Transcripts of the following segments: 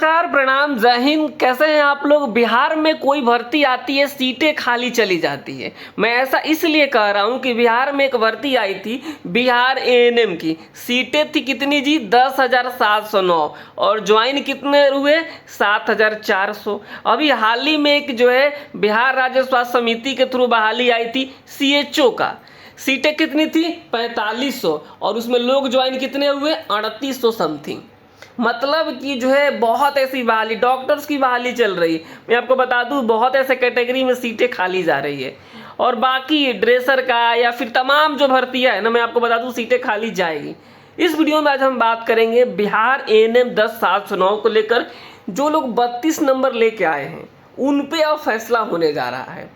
नमस्कार, प्रणाम, जय हिंद। कैसे हैं आप लोग। बिहार में कोई भर्ती आती है, सीटें खाली चली जाती है। मैं ऐसा इसलिए कह रहा हूं कि बिहार में एक भर्ती आई थी, बिहार एएनएम की। सीटें थी कितनी जी, 10,709 और ज्वाइन कितने हुए, 7,400। अभी हाल ही में एक जो है बिहार राज्य स्वास्थ्य समिति के थ्रू बहाली आई थी सीएचओ का। सीटें कितनी थी, 4500 और उसमें लोग ज्वाइन कितने हुए, 3800 समथिंग। मतलब कि जो है बहुत ऐसी बहाली, डॉक्टर्स की बहाली चल रही है। मैं आपको बता दूं बहुत ऐसे कैटेगरी में सीटें खाली जा रही है और बाकी ड्रेसर का या फिर तमाम जो भर्तियां है ना, मैं आपको बता दूं सीटें खाली जाएगी। इस वीडियो में आज हम बात करेंगे बिहार एएनएम 10,709 को लेकर। जो लोग 32 नंबर लेके आए हैं उन पे अब फैसला होने जा रहा है,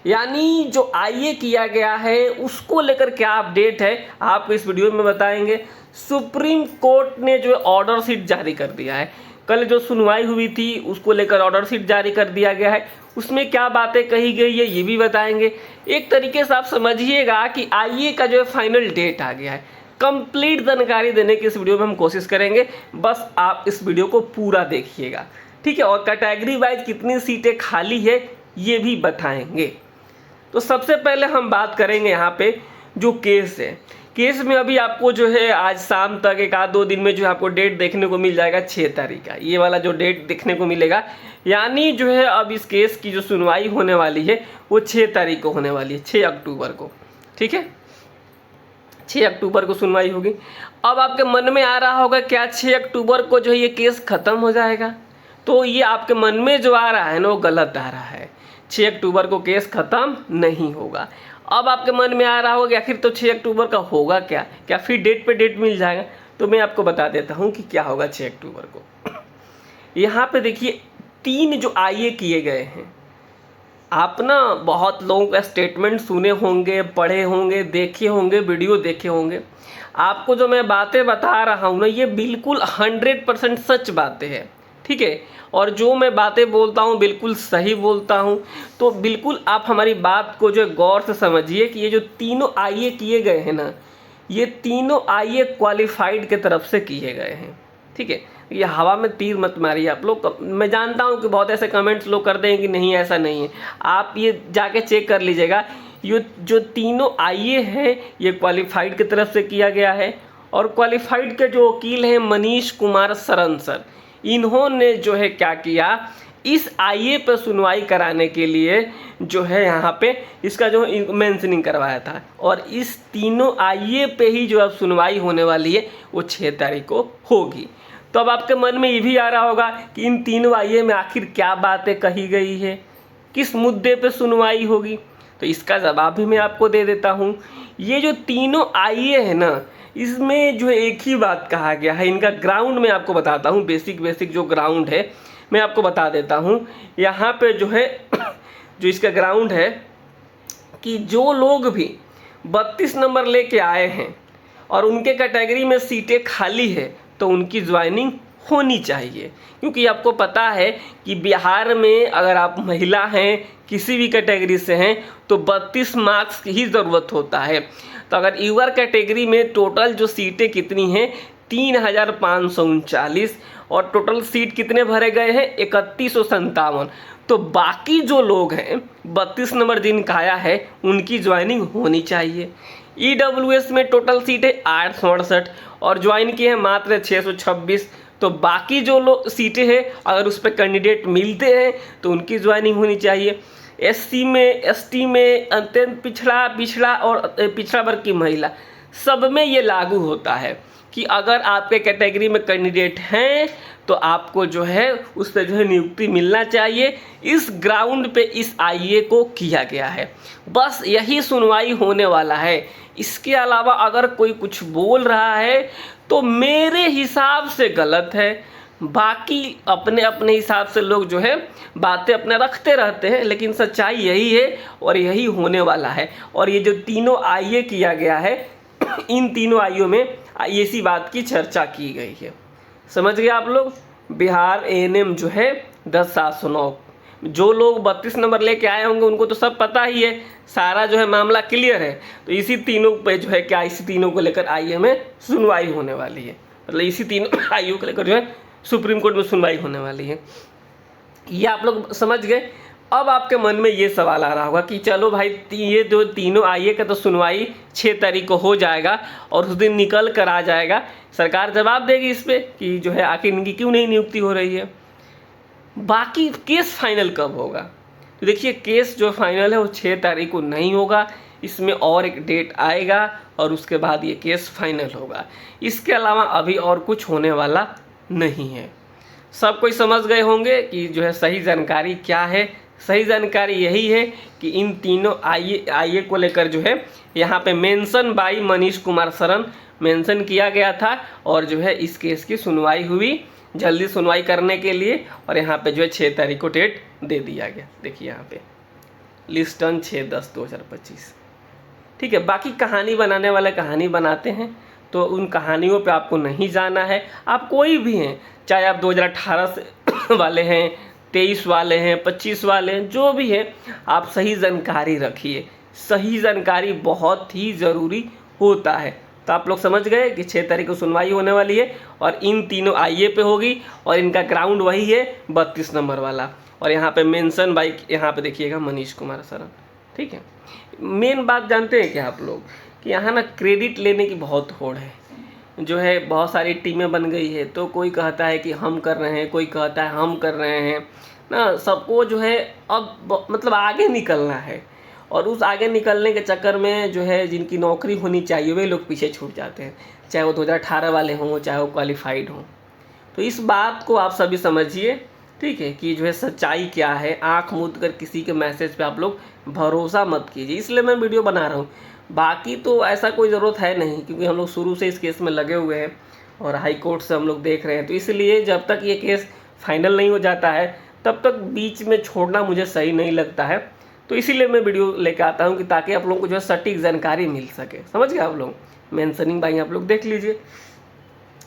यानी जो आईए किया गया है उसको लेकर क्या अपडेट है आपको इस वीडियो में बताएंगे। सुप्रीम कोर्ट ने जो ऑर्डर शीट जारी कर दिया है। कल जो सुनवाई हुई थी उसको लेकर ऑर्डर शीट जारी कर दिया गया है। उसमें क्या बातें कही गई है ये भी बताएंगे। एक तरीके से आप समझिएगा कि आईए का जो है फाइनल डेट आ गया है। कंप्लीट जानकारी देने की इस वीडियो में हम कोशिश करेंगे, बस आप इस वीडियो को पूरा देखिएगा, ठीक है। और कैटेगरी वाइज कितनी सीटें खाली है ये भी बताएंगे। तो सबसे पहले हम बात करेंगे यहाँ पे जो केस है। केस में अभी आपको जो है आज शाम तक एक आध दो दिन में जो है आपको डेट देखने को मिल जाएगा, 6 तारीख का ये वाला जो डेट देखने को मिलेगा। यानी जो है अब इस केस की जो सुनवाई होने वाली है वो 6 तारीख को होने वाली है, 6 अक्टूबर को, ठीक है। 6 अक्टूबर को सुनवाई होगी। अब आपके मन में आ रहा होगा क्या 6 अक्टूबर को जो है ये केस ख़त्म हो जाएगा, तो ये आपके मन में जो आ रहा है ना वो गलत आ रहा है। 6 अक्टूबर को केस ख़त्म नहीं होगा। अब आपके मन में आ रहा होगा कि आखिर तो 6 अक्टूबर का होगा क्या फिर डेट पे डेट मिल जाएगा। तो मैं आपको बता देता हूँ कि क्या होगा 6 अक्टूबर को। यहाँ पे देखिए 3 जो आईए किए गए हैं, आप ना बहुत लोगों का स्टेटमेंट सुने होंगे, पढ़े होंगे, देखे होंगे, वीडियो देखे होंगे। आपको जो मैं बातें बता रहा हूँ ना ये बिल्कुल 100% सच बातें हैं, ठीक है। और जो मैं बातें बोलता हूँ बिल्कुल सही बोलता हूँ। तो बिल्कुल आप हमारी बात को जो गौर से समझिए कि ये जो तीनों आईए किए गए हैं ना, ये तीनों आईए क्वालिफाइड के तरफ से किए गए हैं, ठीक है। ये हवा में तीर मत मारिए आप लोग। मैं जानता हूँ कि बहुत ऐसे कमेंट्स लोग कर देंगे कि नहीं ऐसा नहीं है, आप ये जाके चेक कर लीजिएगा। ये जो तीनों आईए हैं ये क्वालिफाइड की तरफ से किया गया है। और क्वालिफाइड के जो वकील हैं मनीष कुमार सरन सर, इन्होंने जो है क्या किया, इस आईए पर सुनवाई कराने के लिए जो है यहाँ पे इसका जो मेंशनिंग करवाया था। और इस तीनों आईए पे ही जो अब सुनवाई होने वाली है वो 6 तारीख को होगी। तो अब आपके मन में ये भी आ रहा होगा कि इन तीनों आईए में आखिर क्या बातें कही गई है, किस मुद्दे पे सुनवाई होगी। तो इसका जवाब भी मैं आपको दे देता हूँ। ये जो तीनों आईए है ना, इसमें जो एक ही बात कहा गया है। इनका ग्राउंड मैं आपको बताता हूँ, बेसिक जो ग्राउंड है मैं आपको बता देता हूँ। यहाँ पे जो है जो इसका ग्राउंड है कि जो लोग भी 32 नंबर लेके आए हैं और उनके कैटेगरी में सीटें खाली है तो उनकी ज्वाइनिंग होनी चाहिए। क्योंकि आपको पता है कि बिहार में अगर आप महिला हैं, किसी भी कैटेगरी से हैं, तो 32 मार्क्स की ही ज़रूरत होता है। तो अगर यूआर कैटेगरी में टोटल जो सीटें कितनी हैं, 3,539 और टोटल सीट कितने भरे गए हैं, 3157। तो बाकी जो लोग हैं 32 नंबर जिनका आया है उनकी ज्वाइनिंग होनी चाहिए। ईडब्ल्यूएस में टोटल सीट है 868 और ज्वाइन किए हैं मात्र 626। तो बाकी जो लोग सीटें हैं अगर उस पर कैंडिडेट मिलते हैं तो उनकी ज्वाइनिंग होनी चाहिए। एससी में, एसटी में, अत्यंत पिछड़ा और पिछड़ा वर्ग की महिला, सब में ये लागू होता है कि अगर आपके कैटेगरी में कैंडिडेट हैं तो आपको जो है उस पर जो है नियुक्ति मिलना चाहिए। इस ग्राउंड पे इस आईए को किया गया है। बस यही सुनवाई होने वाला है। इसके अलावा अगर कोई कुछ बोल रहा है तो मेरे हिसाब से गलत है। बाकी अपने अपने हिसाब से लोग जो है बातें अपने रखते रहते हैं, लेकिन सच्चाई यही है और यही होने वाला है। और ये जो तीनों आईए किया गया है इन तीनों आईओ में इसी बात की चर्चा की गई है। समझ गए आप लोग। बिहार एएनएम जो है 10,709, जो लोग 32 नंबर लेके आए होंगे उनको तो सब पता ही है, सारा जो है मामला क्लियर है। तो इसी तीनों पे जो है क्या, इसी तीनों को लेकर आईए में सुनवाई होने वाली है। मतलब इसी तीनों आईओ को लेकर जो है सुप्रीम कोर्ट में सुनवाई होने वाली है। ये आप लोग समझ गए। अब आपके मन में ये सवाल आ रहा होगा कि चलो भाई ये जो तीनों आईए का तो सुनवाई 6 तारीख को हो जाएगा और उस दिन निकल कर आ जाएगा, सरकार जवाब देगी इस पर कि जो है आखिर इनकी क्यों नहीं नियुक्ति हो रही है। बाकी केस फाइनल कब होगा? तो देखिए केस जो फाइनल है वो 6 तारीख को नहीं होगा, इसमें और एक डेट आएगा और उसके बाद ये केस फाइनल होगा। इसके अलावा अभी और कुछ होने वाला नहीं है। सब कोई समझ गए होंगे कि जो है सही जानकारी क्या है। सही जानकारी यही है कि इन तीनों आईए को लेकर जो है यहाँ पे mention by Manish Kumar Sharan mention किया गया था और जो है इस केस की सुनवाई हुई जल्दी सुनवाई करने के लिए, और यहाँ पे जो है 6 तारीख को डेट दे दिया गया। देखिए यहाँ पे लिस्टन 6/10/2025। ठीक है, बाकी कहानी बनाने वाले कहानी बनाते हैं, तो उन कहानियों पे आपको नहीं जाना है। आप कोई भी हैं, चाहे आप 2018 से वाले हैं, 23 वाले हैं, 25 वाले हैं, जो भी है, आप सही जानकारी रखिए। सही जानकारी बहुत ही ज़रूरी होता है। तो आप लोग समझ गए कि 6 तारीख को सुनवाई होने वाली है और इन तीनों आईए पे होगी और इनका ग्राउंड वही है 32 नंबर वाला, और यहाँ पे मेंशन बाई यहाँ पे देखिएगा मनीष कुमार शरण। ठीक है, मेन बात जानते हैं क्या आप लोग कि यहाँ ना क्रेडिट लेने की बहुत होड़ है। जो है बहुत सारी टीमें बन गई है, तो कोई कहता है कि हम कर रहे हैं, कोई कहता है हम कर रहे हैं ना। सबको जो है अब मतलब आगे निकलना है, और उस आगे निकलने के चक्कर में जो है जिनकी नौकरी होनी चाहिए वे लोग पीछे छूट जाते हैं, चाहे वो 2018 वाले हों, चाहे वो क्वालिफाइड हों। तो इस बात को आप सभी समझिए, ठीक है, कि जो है सच्चाई क्या है। आंख मूंद कर किसी के मैसेज पे आप लोग भरोसा मत कीजिए, इसलिए मैं वीडियो बना रहा हूँ। बाकी तो ऐसा कोई ज़रूरत है नहीं, क्योंकि हम लोग शुरू से इस केस में लगे हुए हैं और हाई कोर्ट से हम लोग देख रहे हैं। तो इसलिए जब तक ये केस फाइनल नहीं हो जाता है तब तक बीच में छोड़ना मुझे सही नहीं लगता है। तो इसीलिए मैं वीडियो लेकर आता हूँ कि ताकि आप लोगों को जो है सटीक जानकारी मिल सके। समझ गए आप लोग? मेंशनिंग भाई आप लोग देख लीजिए।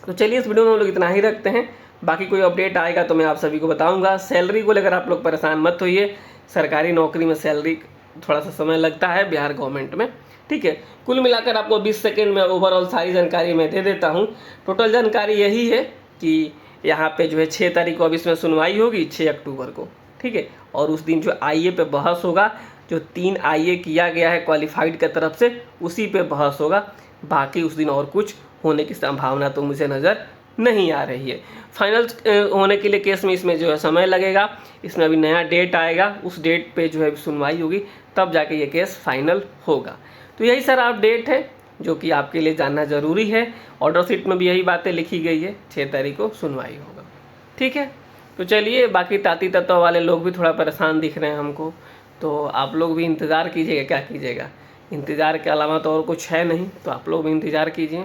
तो चलिए इस वीडियो में हम लोग इतना ही रखते हैं, बाकी कोई अपडेट आएगा तो मैं आप सभी को बताऊंगा। सैलरी को लेकर आप लोग परेशान मत होइए, सरकारी नौकरी में सैलरी थोड़ा सा समय लगता है बिहार गवर्नमेंट में। ठीक है, कुल मिलाकर आपको 20 सेकेंड में ओवरऑल सारी जानकारी मैं दे देता हूँ। टोटल जानकारी यही है कि यहाँ पे जो है 6 तारीख को अब इसमें सुनवाई होगी 6 अक्टूबर को। ठीक है, और उस दिन जो आईए पे बहस होगा, जो 3 आईए किया गया है क्वालिफाइड की तरफ से, उसी पे बहस होगा। बाकी उस दिन और कुछ होने की संभावना तो मुझे नज़र नहीं आ रही है। फाइनल होने के लिए केस में इसमें जो है समय लगेगा, इसमें अभी नया डेट आएगा, उस डेट पे जो है सुनवाई होगी, तब जाके ये केस फाइनल होगा। तो यही सारा अपडेट है जो कि आपके लिए जानना ज़रूरी है। ऑर्डर शीट में भी यही बातें लिखी गई है, 6 तारीख को सुनवाई होगा। ठीक है, तो चलिए, बाकी ताती तत्व वाले लोग भी थोड़ा परेशान दिख रहे हैं हमको, तो आप लोग भी इंतज़ार कीजिएगा। क्या कीजिएगा, इंतज़ार के अलावा तो और कुछ है नहीं, तो आप लोग भी इंतज़ार कीजिए।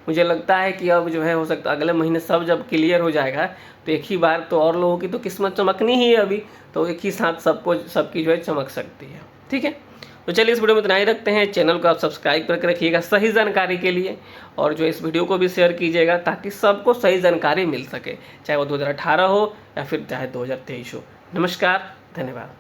मुझे लगता है कि अब जो है हो सकता है अगले महीने सब जब क्लियर हो जाएगा तो एक ही बार तो और लोगों की तो किस्मत चमकनी ही है अभी, तो एक ही साथ सबकी जो है चमक सकती है। ठीक है, तो चलिए इस वीडियो में इतना ही रखते हैं। चैनल को आप सब्सक्राइब करके रखिएगा सही जानकारी के लिए, और जो इस वीडियो को भी शेयर कीजिएगा ताकि सबको सही जानकारी मिल सके, चाहे वो 2018 हो या फिर चाहे 2023 हो। नमस्कार, धन्यवाद।